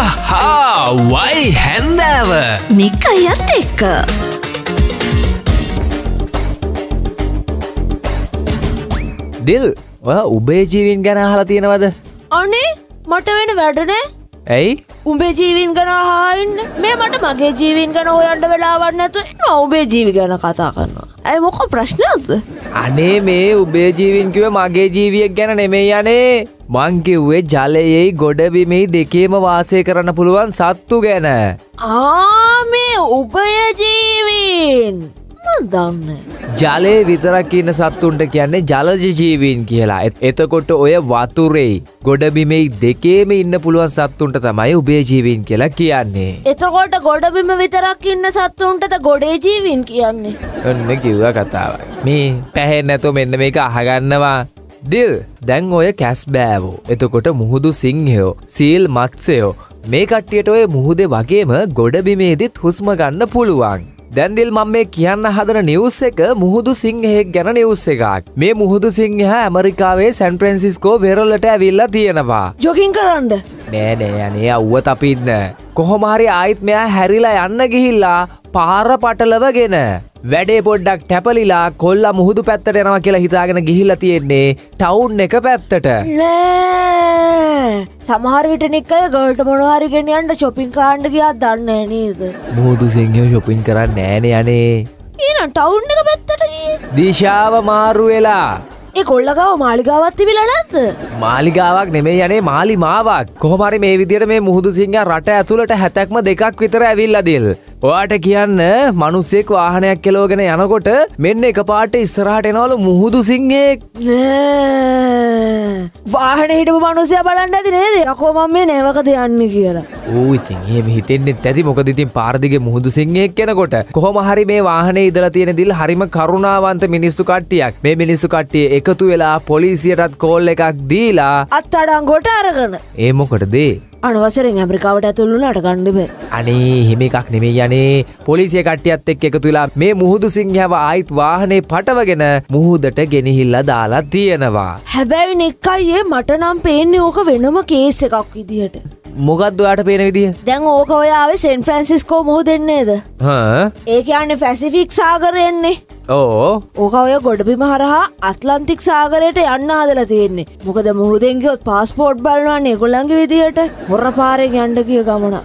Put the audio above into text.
වයි හැන්දෑව නිකයත් එක්ක දිල් ඔය උබේ ජීවීන් ගැන අහලා තියෙනවද? අනේ මට වෙන වැඩනේ. ඇයි? උඹේ ජීවීන් ගැන අහන්න මේ මට මගේ ජීවීන් ගැන හොයන්න වෙලාවක් නැතුව ඉන්න උඹේ ජීවි ගැන කතා කරනවා. ඇයි මොකක් ප්‍රශ්නයක්ද? අනේ මේ උබේ ජීවීන් කිව්වේ මගේ ජීවියෙක් ගැන නෙමෙයි අනේ. මං කිව්වේ ජලයේ ගොඩබිමේ දෙකේම වාසය කරන්න පුළුවන් සත්තු ගැන. මේ උභය ජීවීන් දන්න ජලයේ විතරක් ඉන්න සත්තුන්ට කියන්නේ ජලජ ජීවීන් කියලා. එතකොට ඔය වතුරේ ගොඩබිමේ දෙකේම ඉන්න පුළුවන් සත්තුන්ට තමයි උභය ජීවීන් කියලා කියන්නේ. එතකොට ගොඩබිම විතරක් ඉන්න සත්තුන්ටද ගොඩේ ජීවීන් කියන්නේ? ඔන්න කිව්වා කතාවක්. මේ පැහැෙන්නේ නැතෝ මෙන්න මේක අහගන්නවා. දිල් දැන් ඔය කැස් බෑවෝ. එතකොට මුහුදු සිංහයෝ, සීල් මත්ස්‍යයෝ මේ කට්ටියට ඔය මුහුදේ වගේම ගොඩබිමේදීත් හුස්ම ගන්න පුළුවන්. දැන් දිල් මම මේ කියන්න හදන නිවුස් එක මුහුදු සිංහයෙක් ගැන නිවුස් එකක්. මේ මුහුදු සිංහයා ඇමරිකාවේ සැන් ෆ්‍රැන්සිස්කෝ වෙරළට ඇවිල්ලා තියෙනවා. ජොගින් කරන්න. නෑ අනේ අවුව තපින්න. කොහොම හරි ආයිත් මෙයා හැරිලා යන්න ගිහිල්ලා පාර පටලවගෙන වැඩේ පොඩ්ඩක් තැපලිලා කොල්ලා මුහුදු පැත්තට යනවා කියලා හිතාගෙන ගිහිල්ලා තියෙන්නේ ටවුන් එක පැත්තට. නෑ සමහර විට නිකය ගර්ල්ට මොනවා හරි ගෙනියන්න shopping කරන්න ගියා දන්නේ නේද? මුහුදු සිංහයෝ shopping කරන්නේ නෑනේ අනේ. ඊන ටවුන් එක පැත්තට ගියේ. දිශාව මාරු වෙලා. ඒ කොල්ලගාව මාලිගාවක් තිබිලා නැද්ද? මාලිගාවක් නෙමෙයි යන්නේ මාලිමාවක්. කොහොම හරි මේ විදියට මේ මුහුදු සිංහයා රට ඇතුළට හැතැක්ම දෙකක් විතර ඇවිල්ලා දිල්. ඔයාට කියන්න මිනිස්සෙක් වාහනයක් කෙලවගෙන යනකොට මෙන්න එකපාරට ඉස්සරහට එනවලු මුහුදු සිංහෙක්. වාහනේ හිටපු මිනිස්සයා බලන්න ඇති නේද? යකෝ මම මේ නැවකද යන්නේ කියලා. ඌ ඉතින් එහෙම හිතෙන්නෙත් ඇති. මොකද ඉතින් පාර දිගේ මුහුදු සිංහෙක් කෙනකොට කොහොම හරි මේ වාහනේ ඉඳලා තියෙන දිල් හරිම කරුණාවන්ත මිනිස්සු කට්ටියක්. මේ මිනිස්සු කට්ටිය එකතු වෙලා පොලිසියටත් කෝල් එකක් දීලා අත්අඩංගුවට අරගෙන. ඒ මොකටද? අනවසරෙන් ඇමරිකාවට ඇතුළු වුණාට ගන්න බෑ. අනේ එහෙම එකක් නෙමෙයි යන්නේ. පොලිසිය කට්ටියත් එක්ක එකතු වෙලා මේ මුහුදු සිංහයව ආයිත් වාහනේ පටවගෙන මුහුදට ගෙනහිල්ලා දාලා තියෙනවා. හැබැයි නික්කයියේ මට නම් පේන්නේ ඕක වෙනම කේස් එකක් විදියට. මොකක්ද ඔයාට පේන විදිය? දැන් ඕක ඔය ආවේ සැන් ෆ්‍රැන්සිස්කෝ මුහුදෙන් නේද? ඒ කියන්නේ පැසිෆික් සාගරයෙන්නේ. ඕක ඔය ගොඩබිම හරහා ඇට්ලන්ටික් සාගරයට යන්න හදලා තියෙන්නේ. මොකද මුහුදෙන් ගියොත් පාස්පෝර්ට් බලනවානේ ඒගොල්ලන්ගේ විදියට. හොර පාරෙන් යන්න ගිය ගමන.